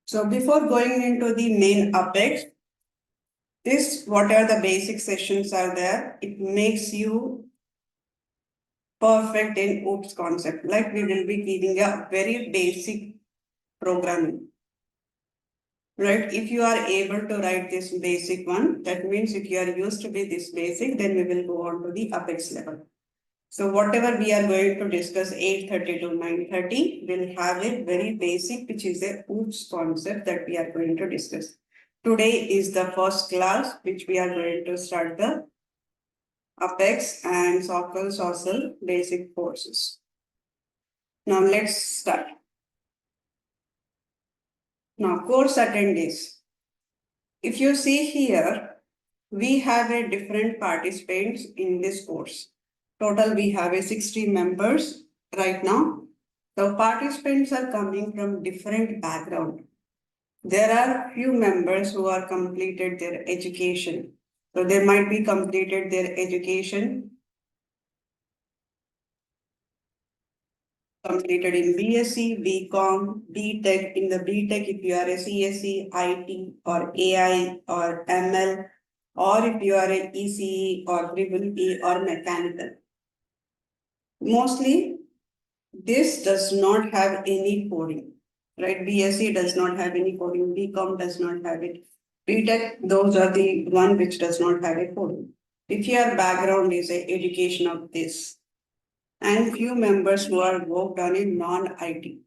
So before going into the main Apex, what are the basic sessions are there? It makes you perfect in OOPS concept. Like we will be giving a very basic programming. Right? If you are able to write this basic one, that means if you are used to be this basic, then we will go on to the Apex level. So whatever we are going to discuss 8:30 to 9:30, we'll have a very basic, which is a OOPS concept that we are going to discuss. Today is the first class, which we are going to start the Apex and SOQL, SOSL basic courses. Now let's start. Now course attendees. If you see here, we have a different participants in this course. Total, we have a 60 members right now. The participants are coming from different background. There are few members who are completed their education. So they might be completed their education completed in BSc, BCom, BTech. In the BTech, if you are a CSE, IT or AI or ML, or if you are a ECE or EEE or mechanical. Mostly, this does not have any coding, right? BSc does not have any coding, BCom does not have it. BTech, those are the one which does not have a coding. If your background is a education of this, and few members who are worked on a non-IT.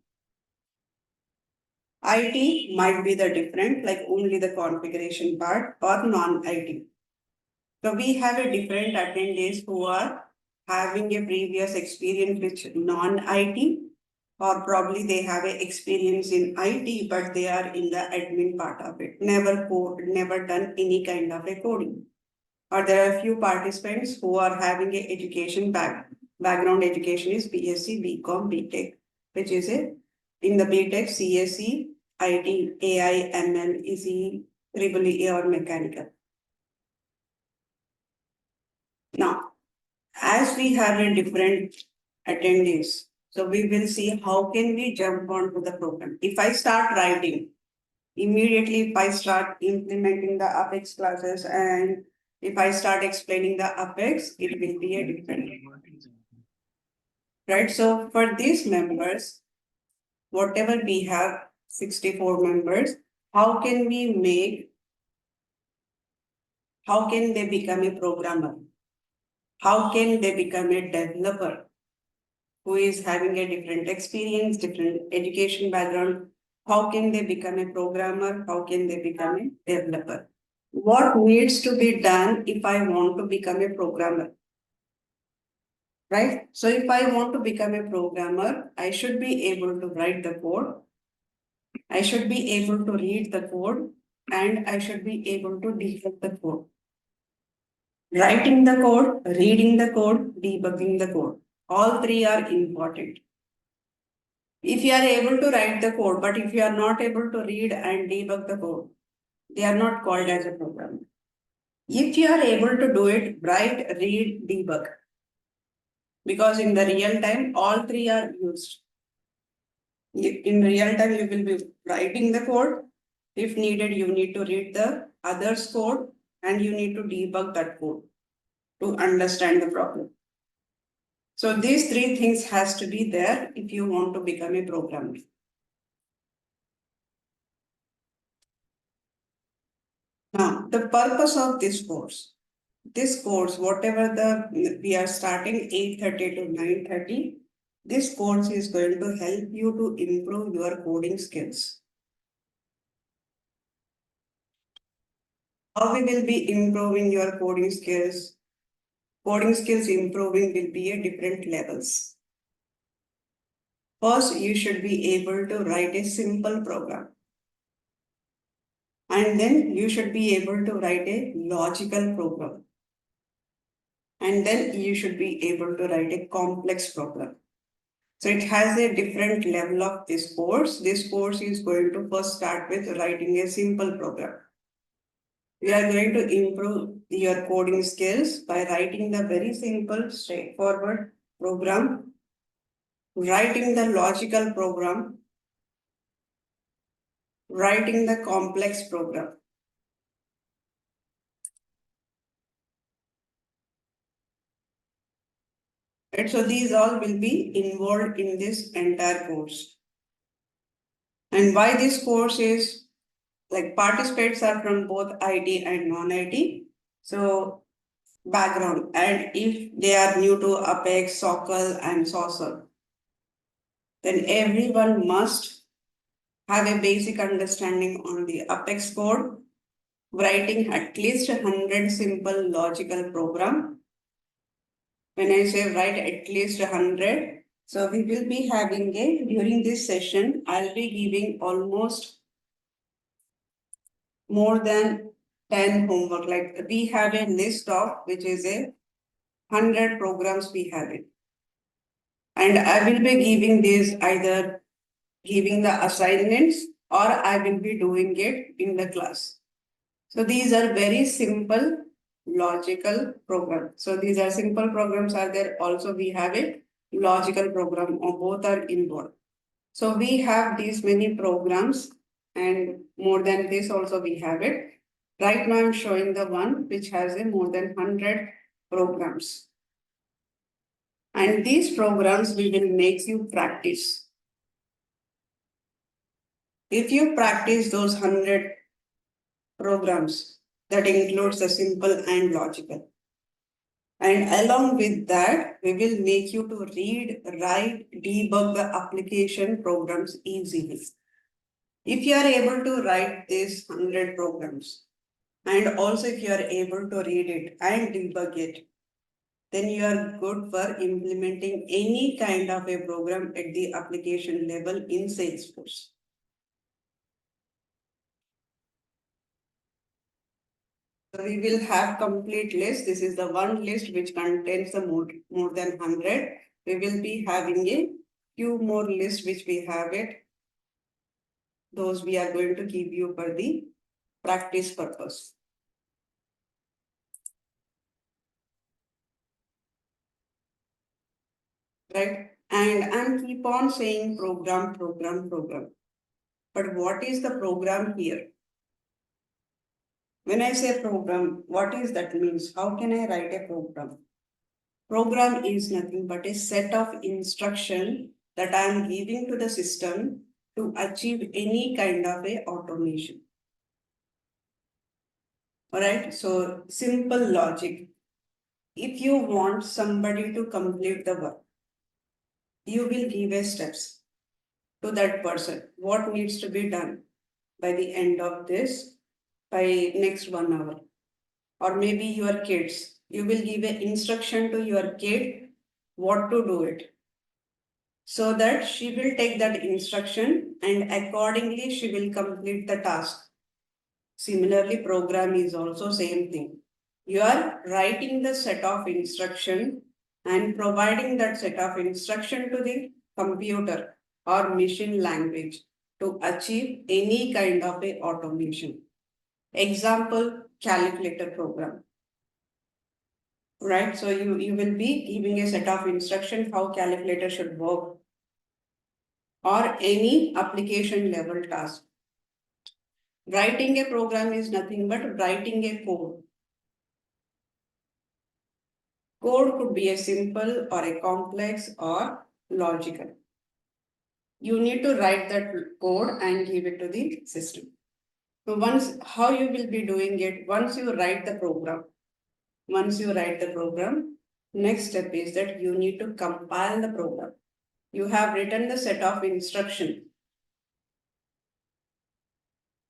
IT might be the different, like only the configuration part or non-IT. So we have a different attendees who are having a previous experience with non-IT, or probably they have a experience in IT, but they are in the admin part of it, never code, never done any kind of a coding. Or there are a few participants who are having a education background education is BSc, BCom, BTech, which is in the BTech, CSE, IT, AI, ML, ECE, EEE or mechanical. Now, as we have a different attendees, so we will see how can we jump onto the program. If I start writing, immediately if I start implementing the Apex classes and if I start explaining the Apex, it will be a different. Right, so for these members, whatever we have 64 members, how can they become a programmer? How can they become a developer who is having a different experience, different education background? How can they become a programmer? How can they become a developer? What needs to be done if I want to become a programmer? Right? So if I want to become a programmer, I should be able to write the code. I should be able to read the code and I should be able to debug the code. Writing the code, reading the code, debugging the code. All three are important. If you are able to write the code, but if you are not able to read and debug the code, they are not called as a programmer. If you are able to do it, write, read, debug. Because in the real time, all three are used. In real time, you will be writing the code. If needed, you need to read the other's code and you need to debug that code to understand the problem. So these three things has to be there if you want to become a programmer. Now, the purpose of this course, whatever we are starting 8:30 to 9:30, this course is going to help you to improve your coding skills. How we will be improving your coding skills? Coding skills improving will be at different levels. First, you should be able to write a simple program. And then you should be able to write a logical program. And then you should be able to write a complex program. So it has a different level of this course. This course is going to first start with writing a simple program. We are going to improve your coding skills by writing the very simple, straightforward program. writing the logical program, writing the complex program. Right, so these all will be involved in this entire course. And why this course is, like, participants are from both IT and non-IT. So background, and if they are new to Apex, SOQL and SOSL, then everyone must have a basic understanding on the Apex code, writing at least 100 simple logical program. When I say write at least 100, so we will be having during this session, I'll be giving almost more than 10 homework. Like, we have a list of which is 100 programs we have it. And I will be giving these, either giving the assignments or I will be doing it in the class. So these are very simple logical programs. So these are simple programs are there. Also we have a logical program, or both are involved. So we have these many programs, and more than this also we have it. Right now I'm showing the one which has a more than 100 programs. And these programs we will make you practice. If you practice those 100 programs, that includes the simple and logical. And along with that, we will make you to read, write, debug the application programs easily. If you are able to write these 100 programs, and also if you are able to read it and debug it, then you are good for implementing any kind of a program at the application level in Salesforce. So we will have complete list. This is the one list which contains the more than 100. We will be having a few more lists which we have it. Those we are going to give you for the practice purpose. Right? And I'm keep on saying program. But what is the program here? When I say program, what is that means? How can I write a program? Program is nothing but a set of instruction that I am giving to the system to achieve any kind of a automation. All right, so simple logic. If you want somebody to complete the work, you will give a steps to that person. What needs to be done by the end of this, by next 1 hour? Or maybe your kids, you will give an instruction to your kid what to do it, so that she will take that instruction and accordingly she will complete the task. Similarly, program is also same thing. You are writing the set of instruction and providing that set of instruction to the computer or machine language to achieve any kind of a automation. Example, calculator program. Right, so you will be giving a set of instructions how calculator should work, or any application level task. Writing a program is nothing but writing a code. Code could be a simple or a complex or logical. You need to write that code and give it to the system. So once, how you will be doing it, once you write the program, next step is that you need to compile the program. You have written the set of instructions.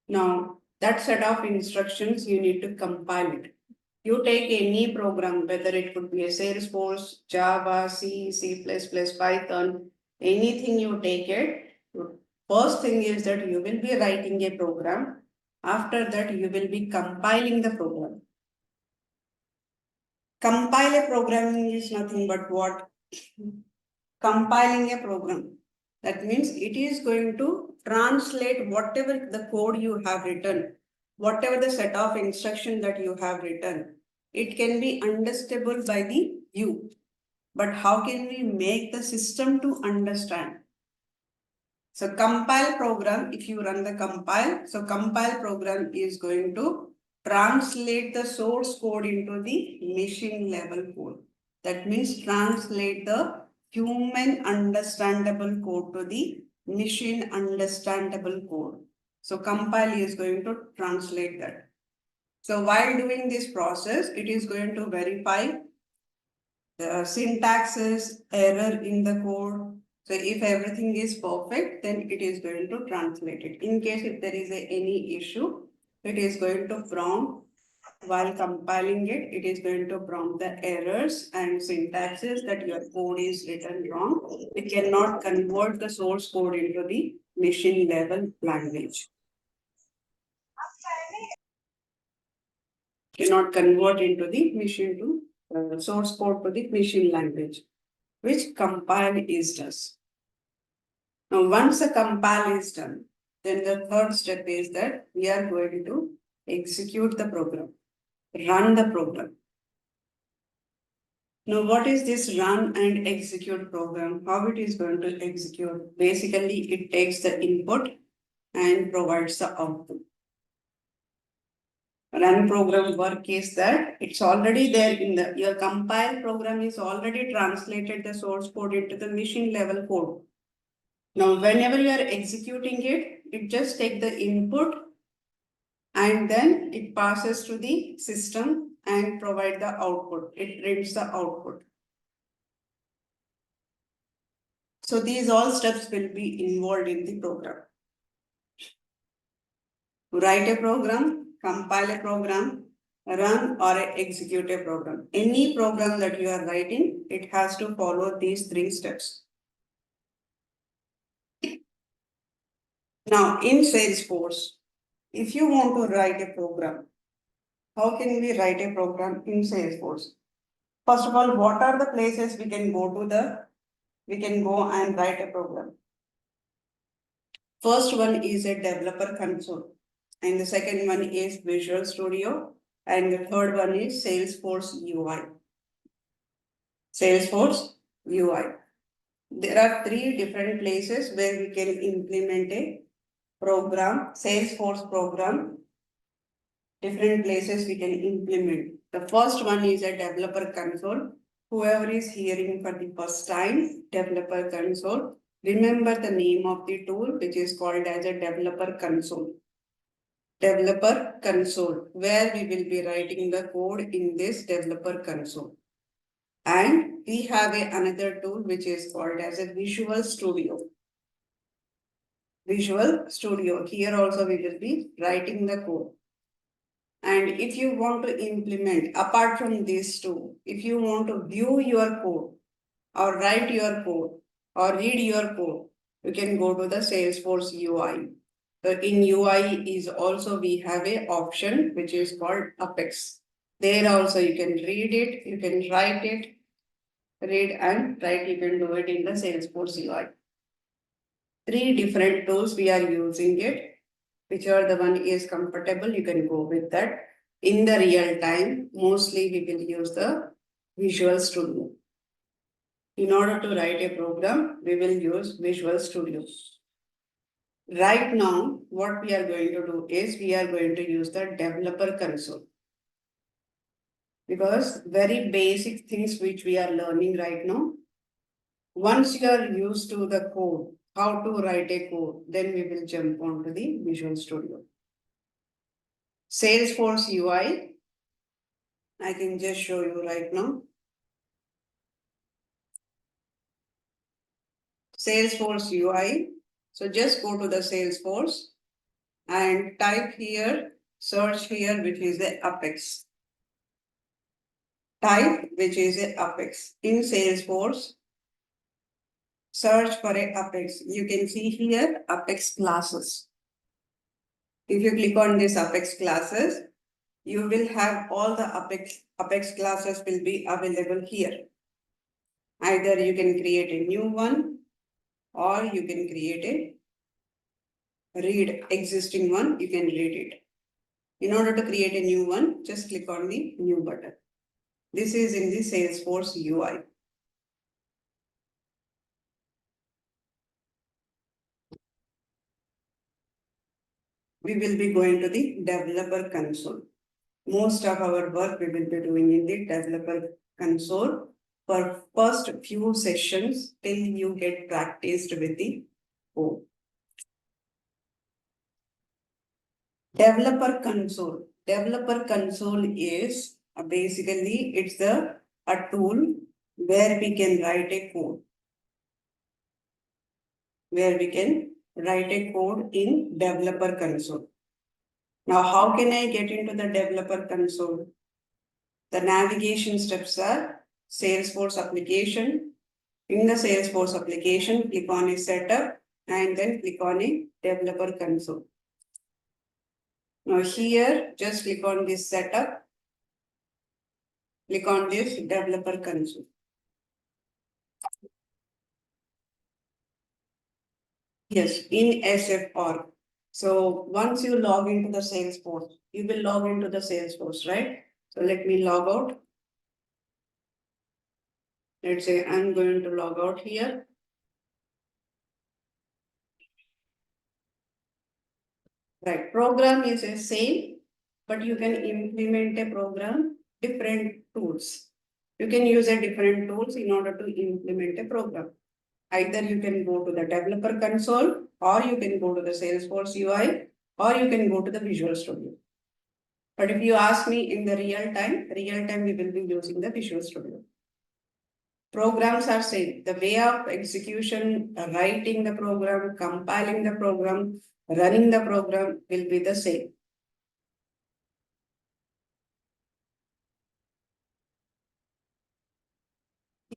Now, that set of instructions, you need to compile it. You take any program, whether it could be a Salesforce, Java, C, C++, Python, anything you take it. First thing is that you will be writing a program. After that, you will be compiling the program. Compile a programming is nothing but what? Compiling a program. That means it is going to translate whatever the code you have written, whatever the set of instruction that you have written. It can be understandable by the view. but how can we make the system to understand? So compile program, if you run the compile, so compile program is going to translate the source code into the machine level code. That means translate the human understandable code to the machine understandable code. So compile is going to translate that. So while doing this process, it is going to verify the syntaxes, error in the code. So if everything is perfect, then it is going to translate it. In case if there is any issue, it is going to prompt while compiling it, it is going to prompt the errors and syntaxes that your code is written wrong. It cannot convert the source code into the machine level language. Cannot convert into the machine to source code to the machine language, which compile is does. Now, once the compile is done, then the third step is that we are going to execute the program, run the program. Now, what is this run and execute program? How it is going to execute? Basically, it takes the input and provides the output. Run program work is that it's already there in the, your compile program is already translated the source code into the machine level code. Now, whenever you are executing it, it just takes the input and then it passes to the system and provide the output. It prints the output. So these all steps will be involved in the program. Write a program, compile a program, run or execute a program. Any program that you are writing, it has to follow these three steps. Now in Salesforce, if you want to write a program, how can we write a program in Salesforce? First of all, what are the places we can go and write a program? First one is a developer console, and the second one is Visual Studio, and the third one is Salesforce UI. Salesforce UI. There are three different places where we can implement a program, Salesforce program. Different places we can implement. The first one is a developer console. Whoever is hearing for the first time, developer console, remember the name of the tool, which is called as a developer console. Developer console, where we will be writing the code in this developer console. And we have another tool which is called as a Visual Studio. Visual Studio, here also we will be writing the code. And if you want to implement, apart from these two, if you want to view your code or write your code or read your code, you can go to the Salesforce UI. So in UI is also we have a option which is called Apex. There also you can read it, you can write it, read and write, you can do it in the Salesforce UI. Three different tools we are using it. Whichever the one is comfortable, you can go with that. In the real time, mostly we will use the Visual Studio. In order to write a program, we will use Visual Studio. Right now, what we are going to do is we are going to use the developer console. Because very basic things which we are learning right now, once you are used to the code, how to write a code, then we will jump onto the Visual Studio. Salesforce UI, I can just show you right now. Salesforce UI. So just go to the Salesforce and type here, search here, which is the Apex. Type, which is a Apex. In Salesforce, search for a Apex. You can see here, Apex classes. If you click on this Apex classes, you will have all the Apex classes will be available here. Either you can create a new one or you can create a read existing one, you can read it. In order to create a new one, just click on the new button. This is in the Salesforce UI. we will be going to the developer console. Most of our work we will be doing in the developer console for first few sessions till you get practiced with the code. Developer console. Developer console is basically it's a tool where we can write a code. Where we can write a code in developer console. Now, how can I get into the developer console? The navigation steps are Salesforce application. In the Salesforce application, click on a setup and then click on a developer console. Now here, just click on this setup. Click on this developer console. Yes, in SFR. So once you log into the Salesforce, you will log into the Salesforce, right? So let me log out. Let's say I'm going to log out here. Right, program is the same, but you can implement a program, different tools. You can use a different tools in order to implement a program. Either you can go to the developer console, or you can go to the Salesforce UI, or you can go to the Visual Studio. But if you ask me in the real time we will be using the Visual Studio. Programs are same. The way of execution, writing the program, compiling the program, running the program will be the same.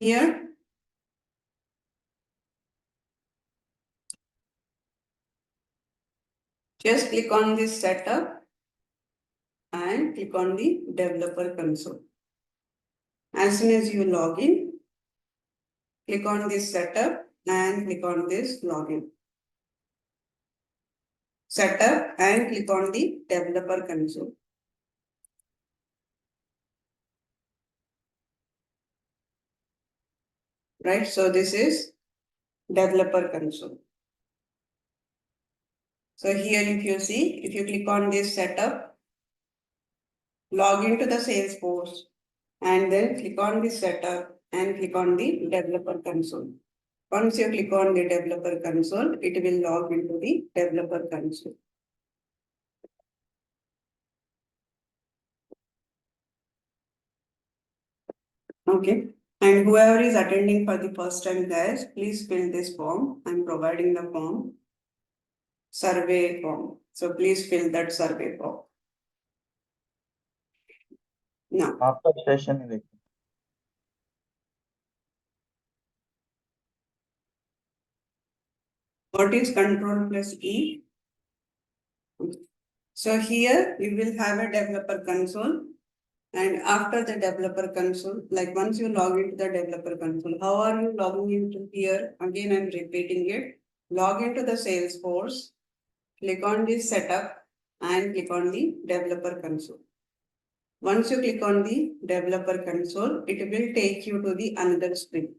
Here, just click on this setup and click on the developer console. As soon as you log in, click on this setup and click on this login. Setup and click on the developer console. Right, so this is developer console. So here if you see, if you click on this setup, log into the Salesforce and then click on the setup and click on the developer console. Once you click on the developer console, it will log into the developer console. Okay. And whoever is attending for the first time, guys, please fill this form. I'm providing the form, survey form. So please fill that survey form. Now, after session, what is Control plus E? So here you will have a developer console. And after the developer console, like once you log into the developer console, how are you logging into here? Again, I'm repeating it. Log into the Salesforce, click on this setup and click on the developer console. Once you click on the developer console, it will take you to the another screen.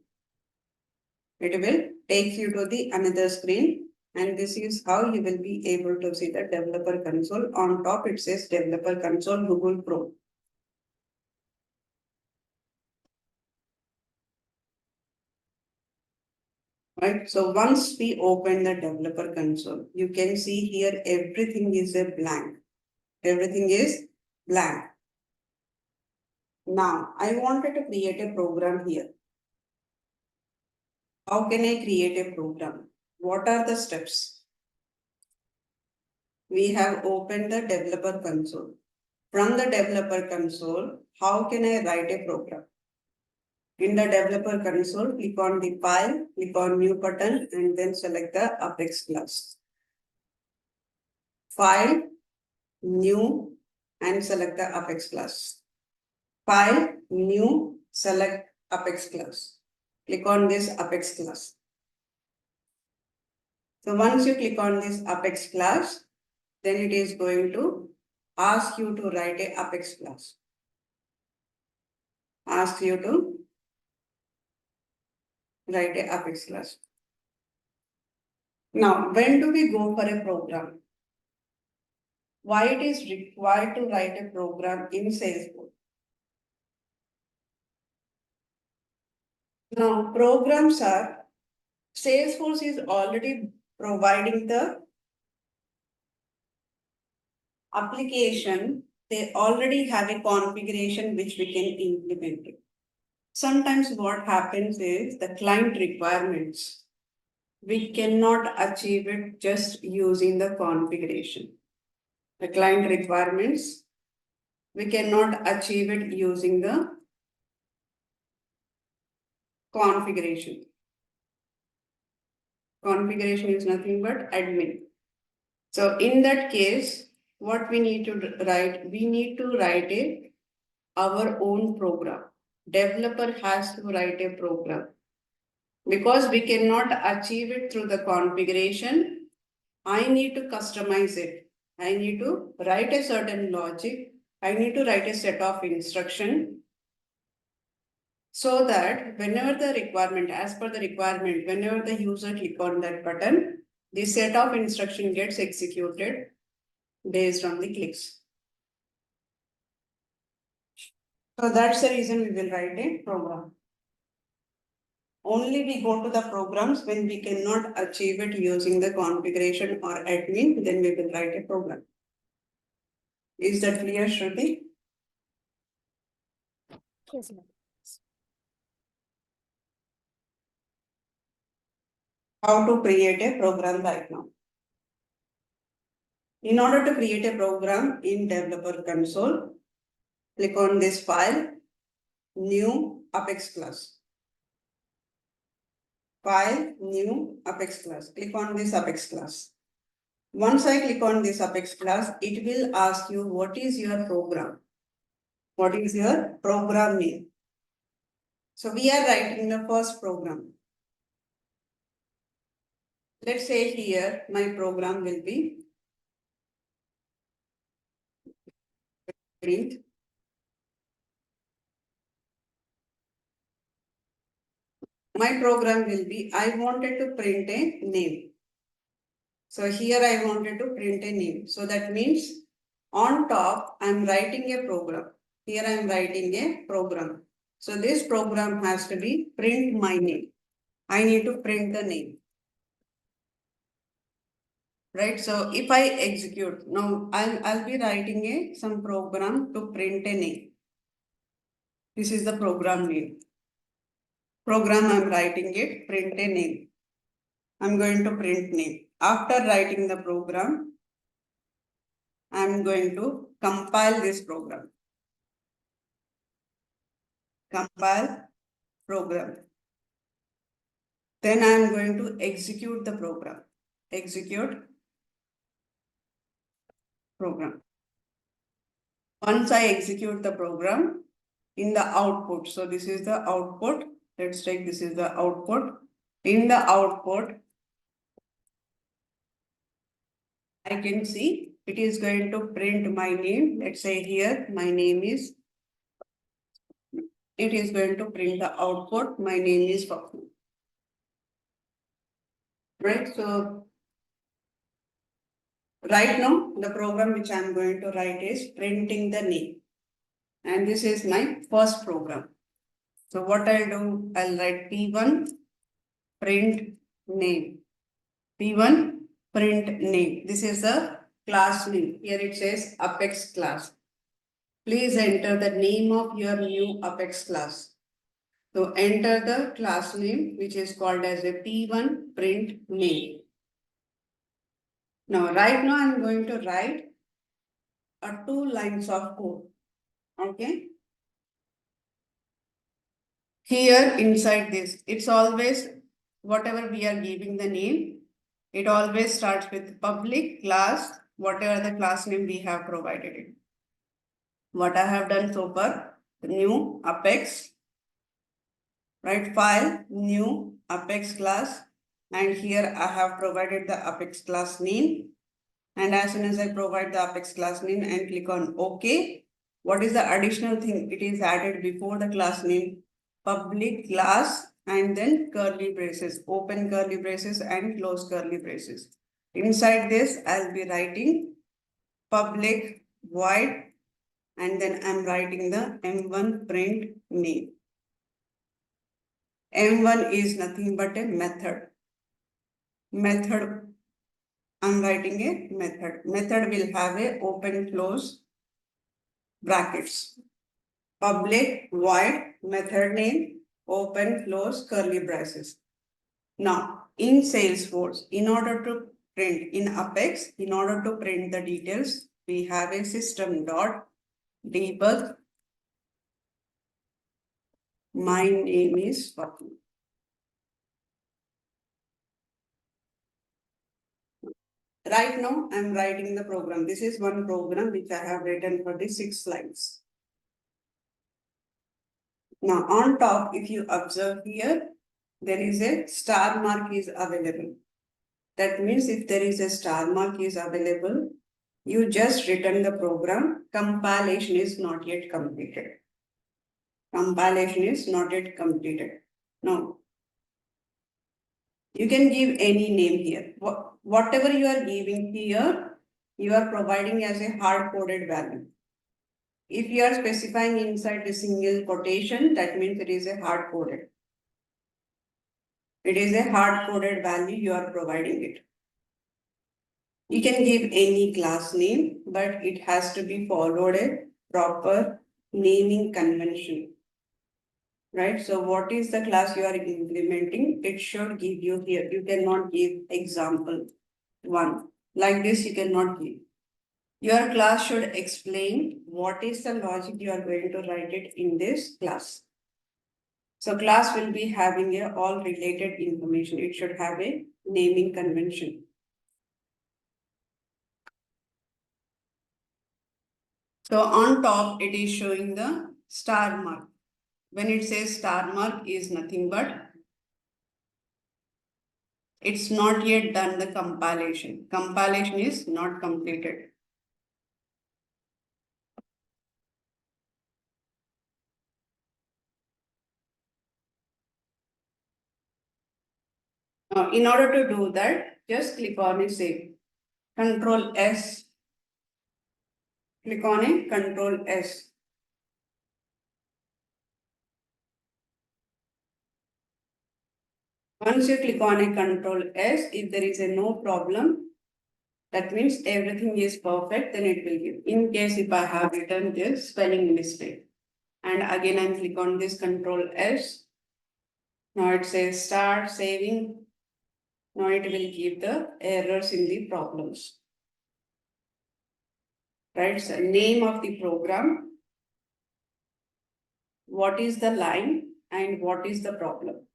It will take you to the another screen, and this is how you will be able to see the developer console. On top, it says developer console Google Chrome. Right, so once we open the developer console, you can see here everything is a blank. Everything is blank. Now, I wanted to create a program here. How can I create a program? What are the steps? We have opened the developer console. From the developer console, how can I write a program? In the developer console, click on the file, click on new button, and then select the Apex class. File, new, and select the Apex class. File, new, select Apex class. Click on this Apex class. So once you click on this Apex class, then it is going to ask you to write a Apex class. Ask you to write a Apex class. Now, when do we go for a program? why it is required to write a program in Salesforce. Now, programs are, Salesforce is already providing the application. They already have a configuration which we can implement it. Sometimes what happens is the client requirements, we cannot achieve it just using the configuration. The client requirements, we cannot achieve it using the configuration. Configuration is nothing but admin. So in that case, what we need to write, we need to write our own program. Developer has to write a program. Because we cannot achieve it through the configuration, I need to customize it. I need to write a certain logic. I need to write a set of instruction so that whenever the requirement, as per the requirement, whenever the user click on that button, the set of instruction gets executed based on the clicks. So that's the reason we will write a program. Only we go to the programs when we cannot achieve it using the configuration or admin, then we will write a program. Is that clear, Shruti? Yes, ma'am. How to create a program right now? In order to create a program in developer console, click on this file, new Apex class. File, new Apex class. Click on this Apex class. Once I click on this Apex class, it will ask you what is your program. What is your program name? So we are writing the first program. Let's say here my program will be print. My program will be, I wanted to print a name. So here I wanted to print a name. So that means on top, I'm writing a program. Here I'm writing a program. So this program has to be print my name. I need to print the name. Right? So if I execute, now I'll be writing some program to print a name. This is the program name. Program I'm writing it, print a name. I'm going to print name. After writing the program, I'm going to compile this program. Compile program. Then I'm going to execute the program. Execute program. Once I execute the program, in the output, so this is the output. Let's take this is the output. In the output, I can see it is going to print my name. Let's say here my name is, it is going to print the output. My name is Fakhu. Right, so right now the program which I'm going to write is printing the name. And this is my first program. So what I'll do, I'll write P1 print name. P1 print name. This is the class name. Here it says Apex class. Please enter the name of your new Apex class. So enter the class name which is called as a P1 print name. Now right now I'm going to write a 2 lines of code. Okay. Here inside this, it's always whatever we are giving the name, it always starts with public class, whatever the class name we have provided it. What I have done so far, new Apex, right, file, new Apex class, and here I have provided the Apex class name. And as soon as I provide the Apex class name and click on OK, what is the additional thing? It is added before the class name, public class, and then curly braces, open curly braces and close curly braces. Inside this, I'll be writing public void, and then I'm writing the M1 print name. M1 is nothing but a method. Method, I'm writing a method. Method will have a open close brackets. Public void method name, open close curly braces. Now in Salesforce, in order to print in Apex, in order to print the details, we have a system dot debug. My name is Swati. Right now, I'm writing the program. This is one program which I have written for the 6 slides. Now, on top, if you observe here, there is a star mark is available. That means if there is a star mark is available, you just return the program. Compilation is not yet completed. Compilation is not yet completed. Now, you can give any name here. Whatever you are giving here, you are providing as a hard-coded value. If you are specifying inside the single quotation, that means it is a hard-coded. It is a hard-coded value you are providing it. You can give any class name, but it has to be followed a proper naming convention. Right? So what is the class you are implementing? It should give you here. You cannot give example 1. Like this, you cannot give. Your class should explain what is the logic you are going to write it in this class. So class will be having a all related information. It should have a naming convention. So on top, it is showing the star mark. When it says star mark is nothing but it's not yet done the compilation. Compilation is not completed. Now, in order to do that, just click on a save. Control S. Click on a Control S. Once you click on a Control S, if there is a no problem, that means everything is perfect, then it will give. In case if I have written this spelling mistake, and again I click on this Control S, now it says start saving. Now it will give the errors in the problems. Right, so name of the program, what is the line, and what is the problem.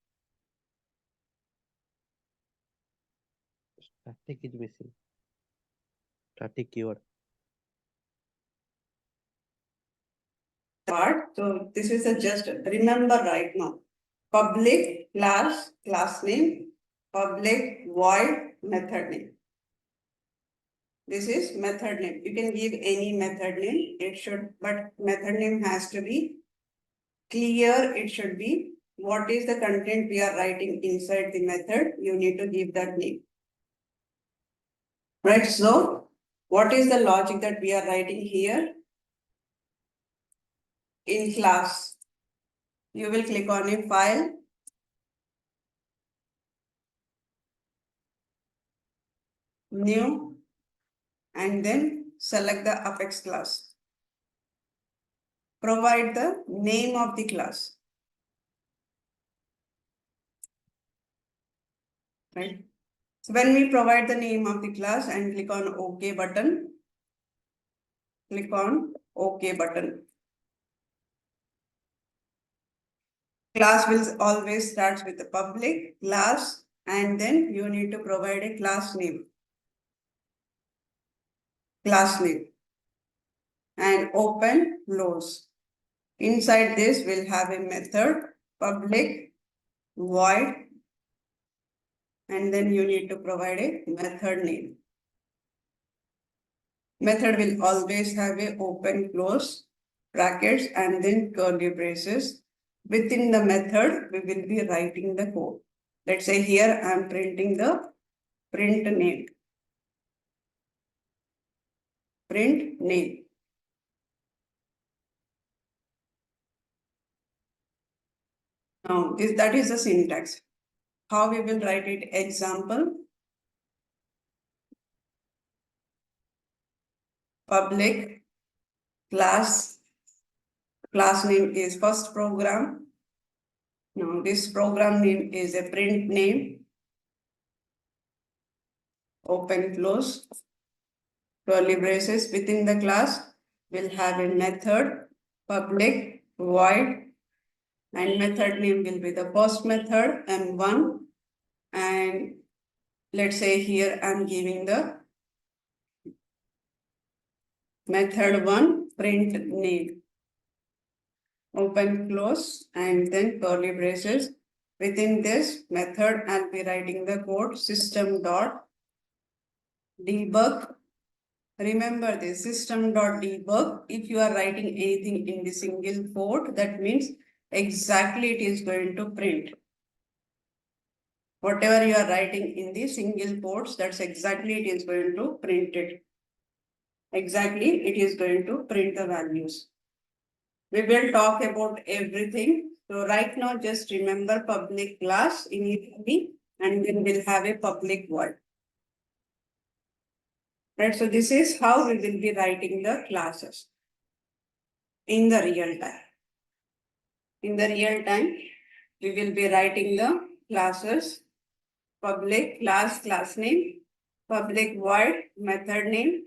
Static is missing. Static keyword. Part. So this is a just remember right now. Public class, class name, public void method name. This is method name. You can give any method name. It should, but method name has to be clear. It should be what is the content we are writing inside the method. You need to give that name. Right. So what is the logic that we are writing here? In class, you will click on a file. New, and then select the Apex class. Provide the name of the class. Right. So when we provide the name of the class and click on OK button, click on OK button. Class will always start with the public class, and then you need to provide a class name. Class name. And open close. Inside this we'll have a method public void, and then you need to provide a method name. Method will always have a open close brackets and then curly braces. Within the method, we will be writing the code. Let's say here I am printing the print name. print name. Now, that is the syntax. How we will write it? Example, public class name is first program. Now, this program name is a print name. Open, close, curly braces. Within the class, we'll have a method, public, void, and method name will be the first method, M1. And let's say here I'm giving the method 1 print name. Open, close, and then curly braces. Within this method, I'll be writing the code system.debug. Remember this system.debug. If you are writing anything in the single quote, that means exactly it is going to print. Whatever you are writing in the single quotes, that's exactly it is going to print it. Exactly, it is going to print the values. We will talk about everything. So right now, just remember public class immediately, and then we'll have a public void. Right, so this is how we will be writing the classes in the real time. In the real time, we will be writing the classes, public class name, public void method name,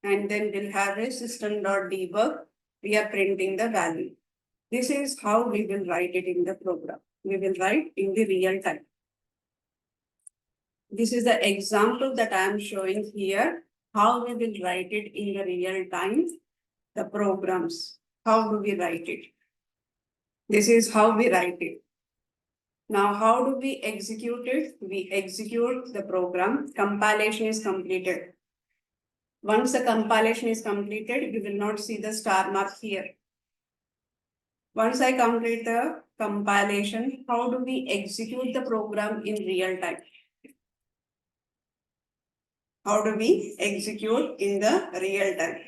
and then we'll have a system.debug. We are printing the value. This is how we will write it in the program. We will write in the real time. This is the example that I am showing here, how we will write it in the real time, the programs. How do we write it? This is how we write it. Now, how do we execute it? We execute the program. Compilation is completed. Once the compilation is completed, we will not see the star mark here. Once I complete the compilation, how do we execute the program in real time? How do we execute in the real time?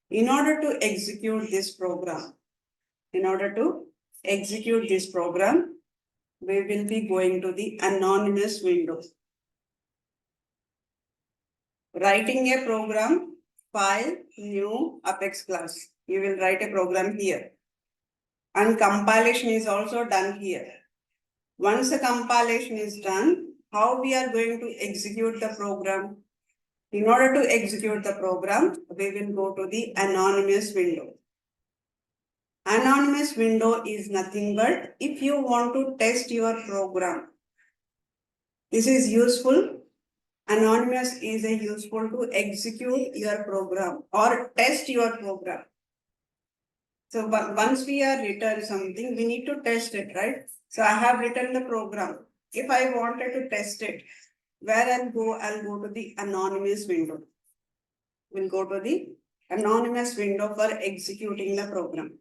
In order to execute this program, we will be going to the anonymous window. Writing a program, file, new, Apex class. You will write a program here. And compilation is also done here. Once the compilation is done, how we are going to execute the program? In order to execute the program, we will go to the anonymous window. Anonymous window is nothing but if you want to test your program. This is useful. Anonymous is useful to execute your program or test your program. So once we are written something, we need to test it, right? So I have written the program. If I wanted to test it, where I'll go to the anonymous window. We'll go to the anonymous window for executing the program.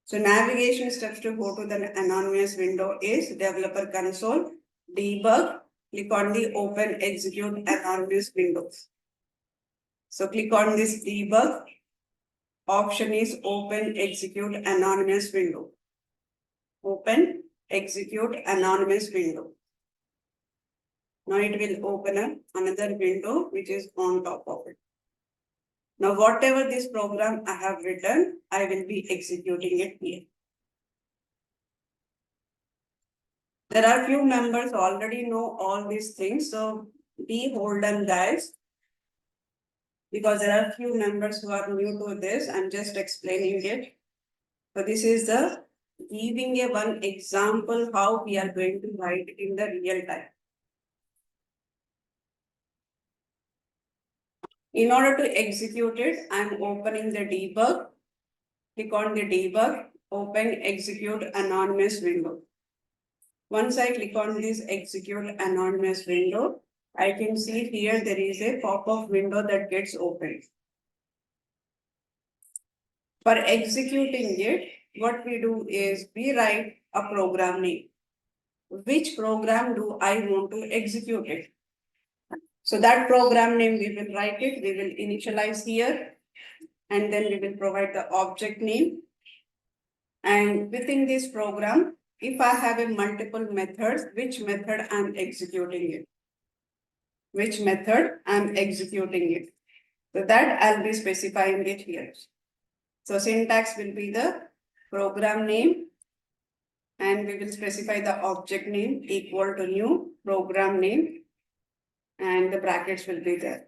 So navigation steps to go to the anonymous window is developer console, debug, click on the open execute anonymous windows. So click on this debug. Option is open execute anonymous window. Open execute anonymous window. Now it will open up another window which is on top of it. Now whatever this program I have written, I will be executing it here. There are few members already know all these things, so be hold on guys. Because there are few members who are new to this, I'm just explaining it. So this is the giving a one example how we are going to write in the real time. In order to execute it, I'm opening the debug. Click on the debug, open execute anonymous window. Once I click on this execute anonymous window, I can see here there is a pop-up window that gets opened. For executing it, what we do is we write a program name. Which program do I want to execute it? So that program name, we will write it, we will initialize here, and then we will provide the object name. And within this program, if I have a multiple methods, which method I'm executing it? Which method I'm executing it? So that I'll be specifying it here. So syntax will be the program name, and we will specify the object name equal to new program name, and the brackets will be there.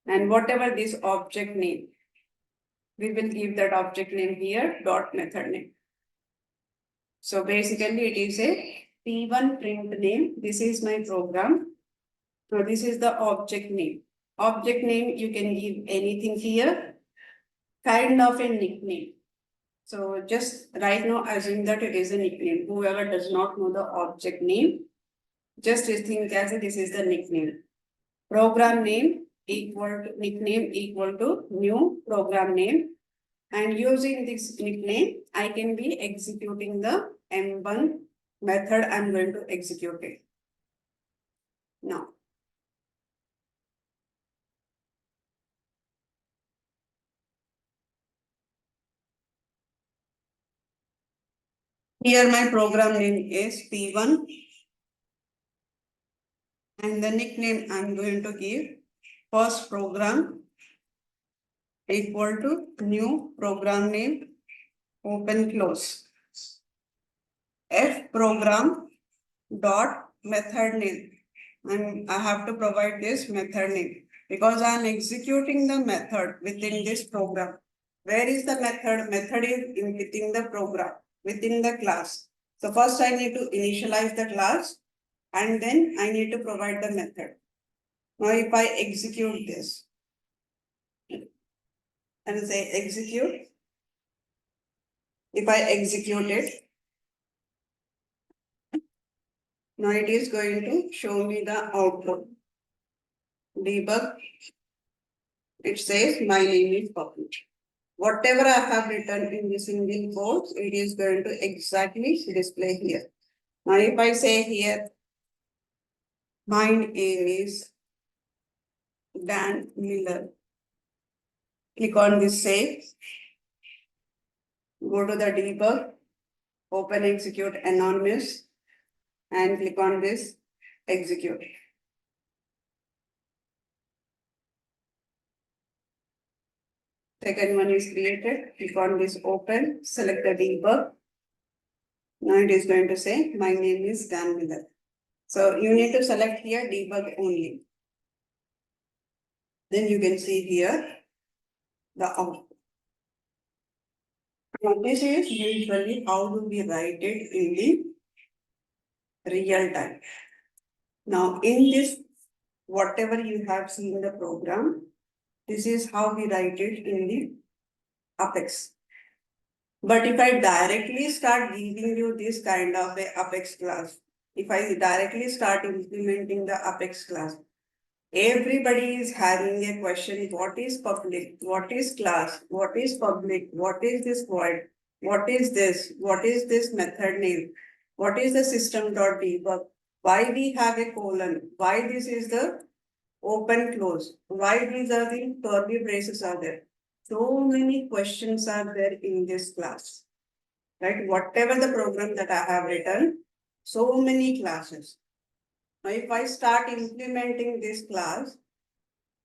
And whatever this object name, we will give that object name here dot method name. So basically it is a P1 print name. This is my program. So this is the object name. Object name, you can give anything here, kind of a nickname. So just right now assume that it is a nickname. Whoever does not know the object name, just think as this is the nickname. Program name equal to nickname equal to new program name. And using this nickname, I can be executing the M1 method I'm going to execute it. Now, here my program name is P1, and the nickname I'm going to give first program equal to new program name, open close. F program dot method name, and I have to provide this method name because I am executing the method within this program. Where is the method? Method is within the program, within the class. So first I need to initialize the class, and then I need to provide the method. Now if I execute this and say execute, if I execute it, now it is going to show me the output. Debug, it says my name is public. Whatever I have written in this single quote, it is going to exactly display here. Now if I say here, my name is Dan Miller. Click on this save. Go to the debug, open execute anonymous, and click on this execute. Second one is created. Click on this open, select the debug. Now it is going to say my name is Dan Miller. So you need to select here debug only. Then you can see here the output. Now this is usually how do we write it in the real time. Now in this, whatever you have seen the program, this is how we write it in the Apex. But if I directly start giving you this kind of a Apex class, if I directly start implementing the Apex class, everybody is having a question: what is public? What is class? What is public? What is this void? What is this? What is this method name? What is the system.debug? Why we have a colon? Why this is the open close? Why these are the curly braces are there? So many questions are there in this class, right? Whatever the program that I have written, so many classes. Now, if I start implementing this class,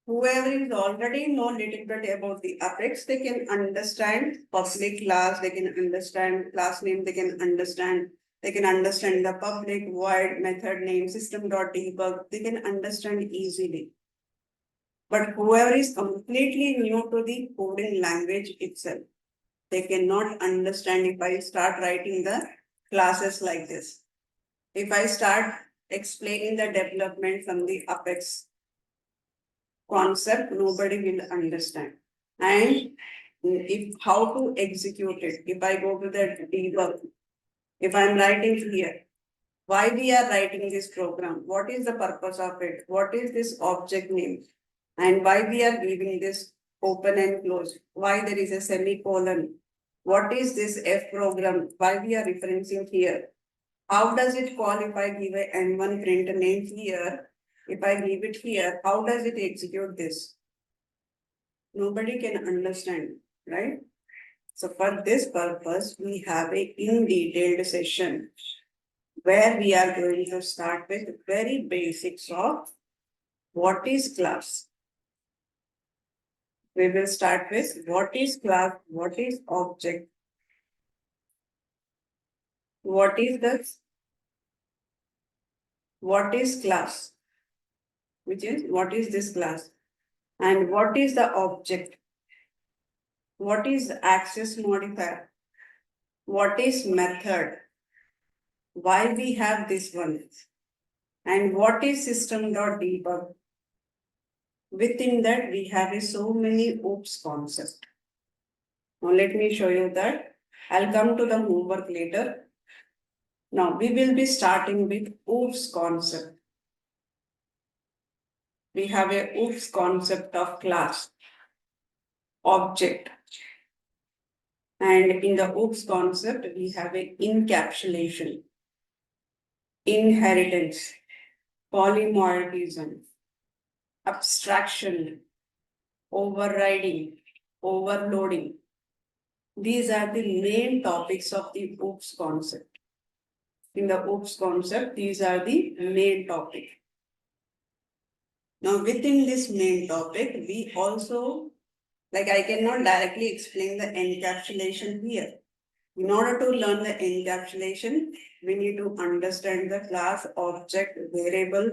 whoever is already know little bit about the Apex, they can understand public class, they can understand class name, they can understand the public void method name, system.debug, they can understand easily. But whoever is completely new to the coding language itself, they cannot understand if I start writing the classes like this. If I start explaining the development from the Apex concept, nobody will understand. And if how to execute it, if I go to the debug, if I'm writing here, why we are writing this program, what is the purpose of it, what is this object name, and why we are giving this open and close, why there is a semicolon, what is this F program, why we are referencing here, how does it call if I give a N1 print name here, If I leave it here, how does it execute this? Nobody can understand, right? So for this purpose, we have a in detailed session where we are going to start with very basics of what is class. We will start with what is class, what is object, what is class, which is what is this class, and what is the object, what is access modifier, what is method, why we have this one, and what is system.debug. Within that, we have so many OOPS concepts. Now let me show you that. I'll come to the homework later. Now we will be starting with OOPS concept. We have a OOPS concept of class, object. And in the OOPS concept, we have a encapsulation, inheritance, polymorphism, abstraction, overriding, overloading. These are the main topics of the OOPS concept. In the OOPS concept, these are the main topic. Now, within this main topic, we also, like I cannot directly explain the encapsulation here. In order to learn the encapsulation, we need to understand the class, object, variable.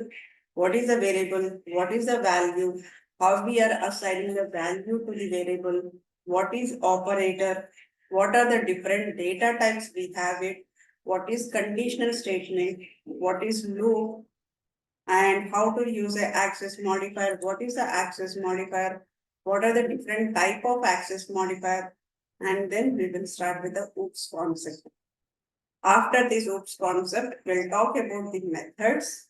What is the variable? What is the value? How we are assigning the value to the variable? What is operator? What are the different data types we have it? What is conditional statement? What is loop? And how to use an access modifier? What is the access modifier? What are the different type of access modifier? And then we will start with the OOPS concept. After this OOPS concept, we'll talk about the methods,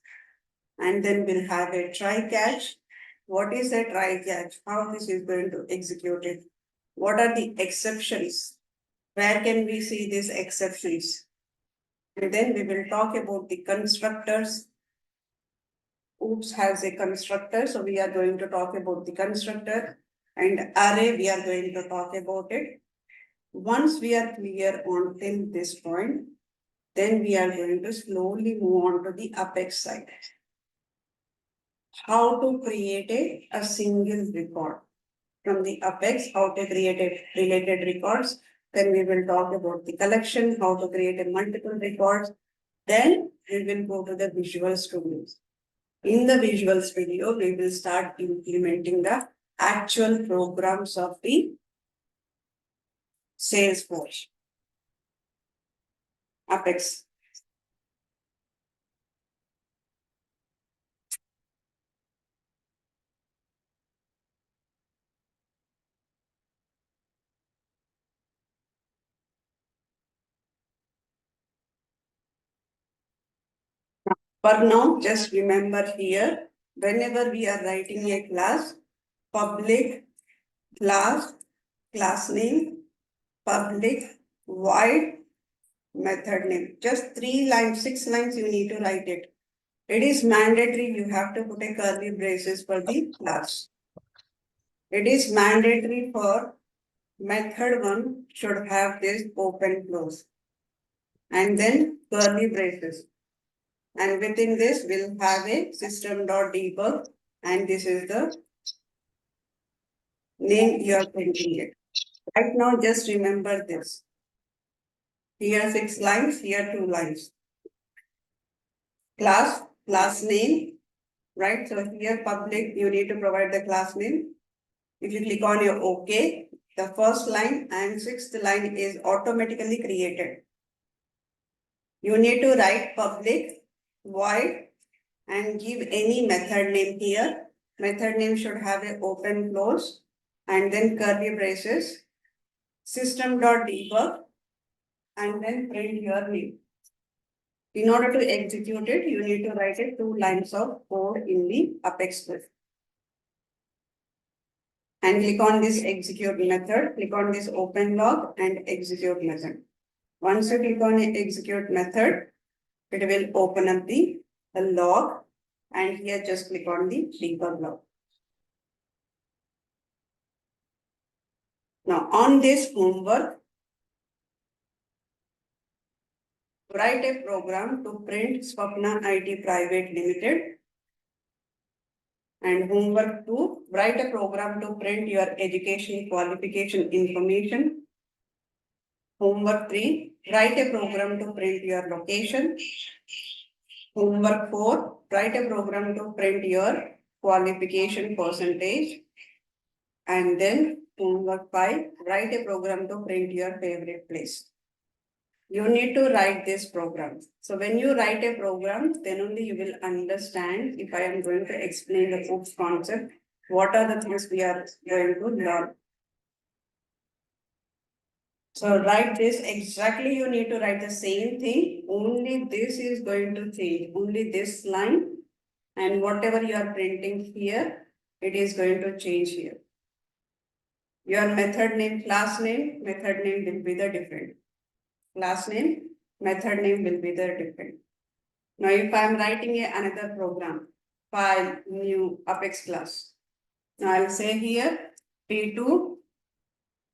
and then we'll have a try-catch. What is a try-catch? How this is going to execute it? What are the exceptions? Where can we see these exceptions? And then we will talk about the constructors. OOPS has a constructor, so we are going to talk about the constructor, and array, we are going to talk about it. Once we are clear on till this point, then we are going to slowly move on to the Apex side. How to create a single record. From the Apex, how to create a related records. Then we will talk about the collection, how to create a multiple records. Then we will go to the Visual Studio. In the Visual Studio, we will start implementing the actual programs of the Salesforce, Apex. For now, just remember here, whenever we are writing a class, public, class, class name, public, void, method name. Just 3 lines, 6 lines you need to write it. It is mandatory, you have to put a curly braces for the class. It is mandatory for method 1 should have this open close. And then curly braces. And within this, we'll have a system.debug, and this is the name you are printing it. Right now, just remember this. Here 6 lines, here 2 lines. Class name, right? So here public, you need to provide the class name. If you click on your OK, the first line and 6th line is automatically created. You need to write public, void, and give any method name here. Method name should have an open close and then curly braces, system.debug, and then print your name. In order to execute it, you need to write it 2 lines of code in the Apex script. And click on this execute method, click on this open log and execute method. Once you click on execute method, it will open up the log and here just click on the debug log. Now on this homework, write a program to print Swapna IT Private Limited. And homework 2, write a program to print your education qualification information. Homework 3, write a program to print your location. Homework 4, write a program to print your qualification percentage. And then homework 5, write a program to print your favorite place. You need to write this program. So when you write a program, then only you will understand if I am going to explain the OOPS concept, what are the things we are going to learn. So write this exactly, you need to write the same thing, only this is going to change, only this line, and whatever you are printing here, it is going to change here. Your method name, class name, method name will be the different. Class name, method name will be the different. Now, if I am writing another program, file, new, Apex class. Now, I'll say here, P2,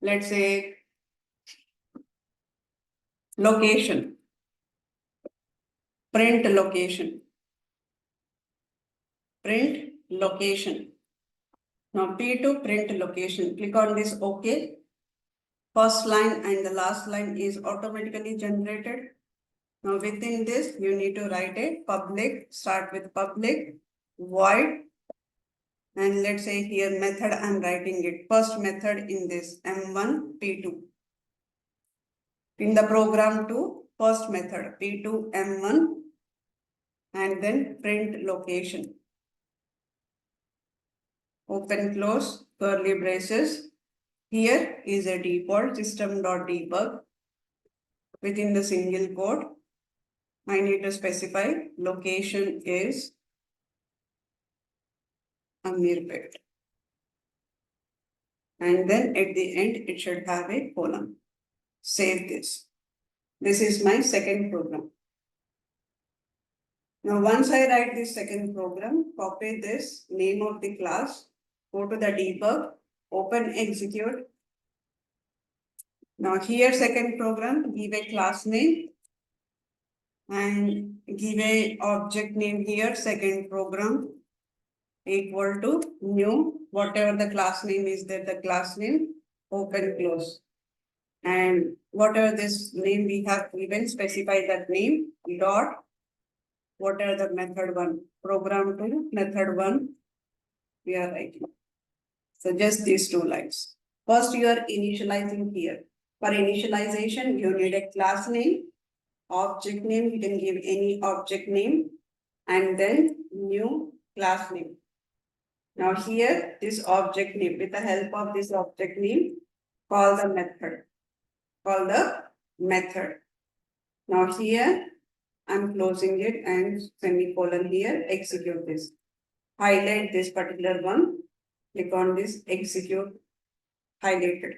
let's say, location, print location, print location. Now, P2, print location, click on this OK. First line and the last line is automatically generated. Now within this, you need to write a public, start with public, void, and let's say here method, I'm writing it, first method in this M1, P2. In the program 2, first method, P2, M1, and then print location. Open, close, curly braces. Here is a default system.debug. Within the single quote, I need to specify location is Amirpet. And then at the end, it should have a column. Save this. This is my second program. Now, once I write this second program, copy this name of the class, go to the debug, open execute. Now here second program, give a class name and give a object name here, second program equal to new, whatever the class name is there, the class name, open, close. And whatever this name we have given, specify that name, dot, whatever the method 1, program 2, method 1, we are writing. So just these 2 lines. First, you are initializing here. For initialization, you need a class name, object name, you can give any object name, and then new class name. Now here, this object name, with the help of this object name, call the method. Call the method. Now here, I'm closing it and semicolon here, execute this. Highlight this particular one, click on this, execute, highlighted.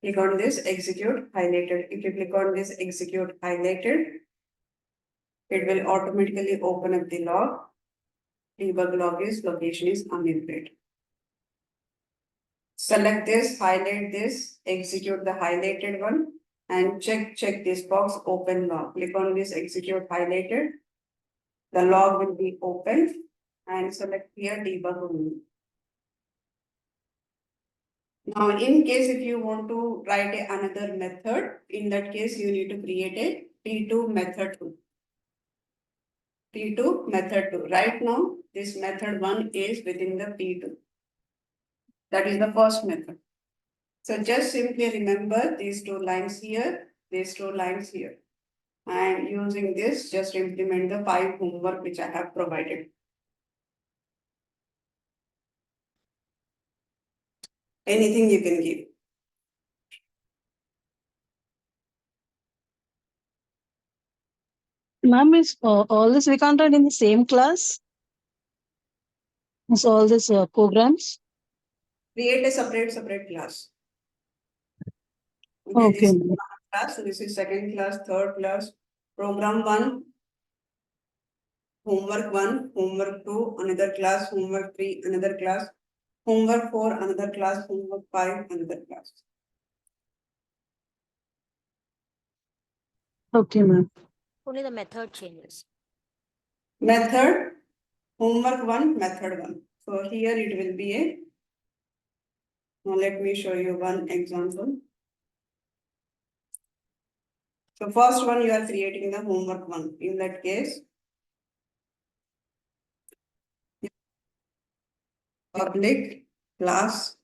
Click on this, execute, highlighted. If you click on this, execute, highlighted, it will automatically open up the log. Debug log is location is Amirpet. Select this, highlight this, execute the highlighted one, and check this box, open log. Click on this, execute highlighted. The log will be opened and select here debug only. Now, in case if you want to write another method, in that case, you need to create a T2 method 2. T2 method 2. Right now, this method 1 is within the T2. That is the first method. So just simply remember these 2 lines here, these 2 lines here. And using this, just implement the 5 homework which I have provided. Anything you can give. Ma'am, is all this we content in the same class? Is all these programs? Create a separate class. Okay. This is one class, so this is second class, third class, program 1, homework 1, homework 2, another class, homework 3, another class, homework 4, another class, homework 5, another class. Okay, ma'am. Only the method changes. Method, homework 1, method 1. So here it will be a, now let me show you one example. So first one you are creating the homework 1. In that case, public class,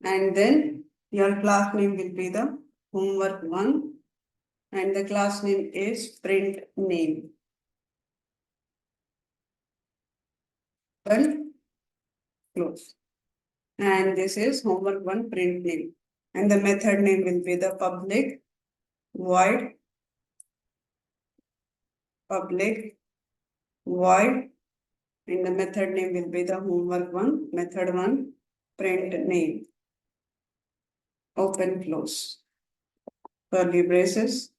and then your class name will be the homework 1 and the class name is print name. Open, close. And this is homework 1 print name. And the method name will be the public void and the method name will be the homework 1 method 1 print name. Open, close. Curly braces.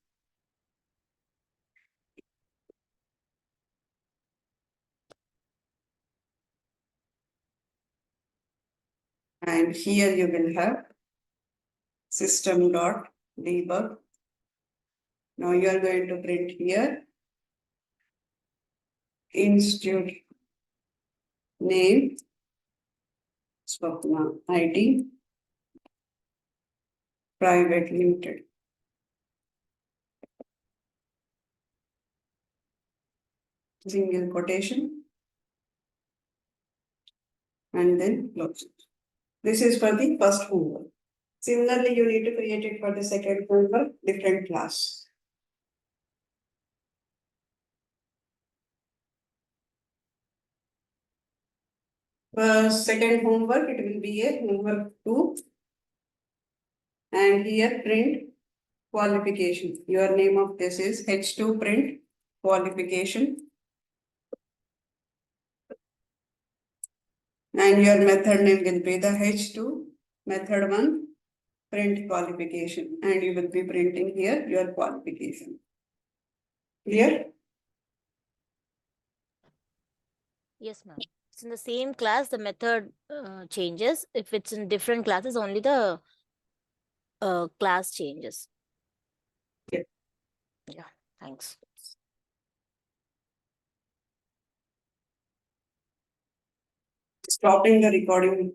And here you will have system.debug. Now you are going to print here institute name Swapna ID private limited. Single quotation and then close it. This is for the first homework. Similarly, you need to create it for the second homework, different class. For second homework, it will be a homework 2. And here print qualification. Your name of this is H2 print qualification. And your method name will be the H2 method 1 print qualification. And you will be printing here your qualification. Clear? Yes, ma'am. It's in the same class, the method changes. If it's in different classes, only the class changes. Yeah. Yeah, thanks. Stopping the recording.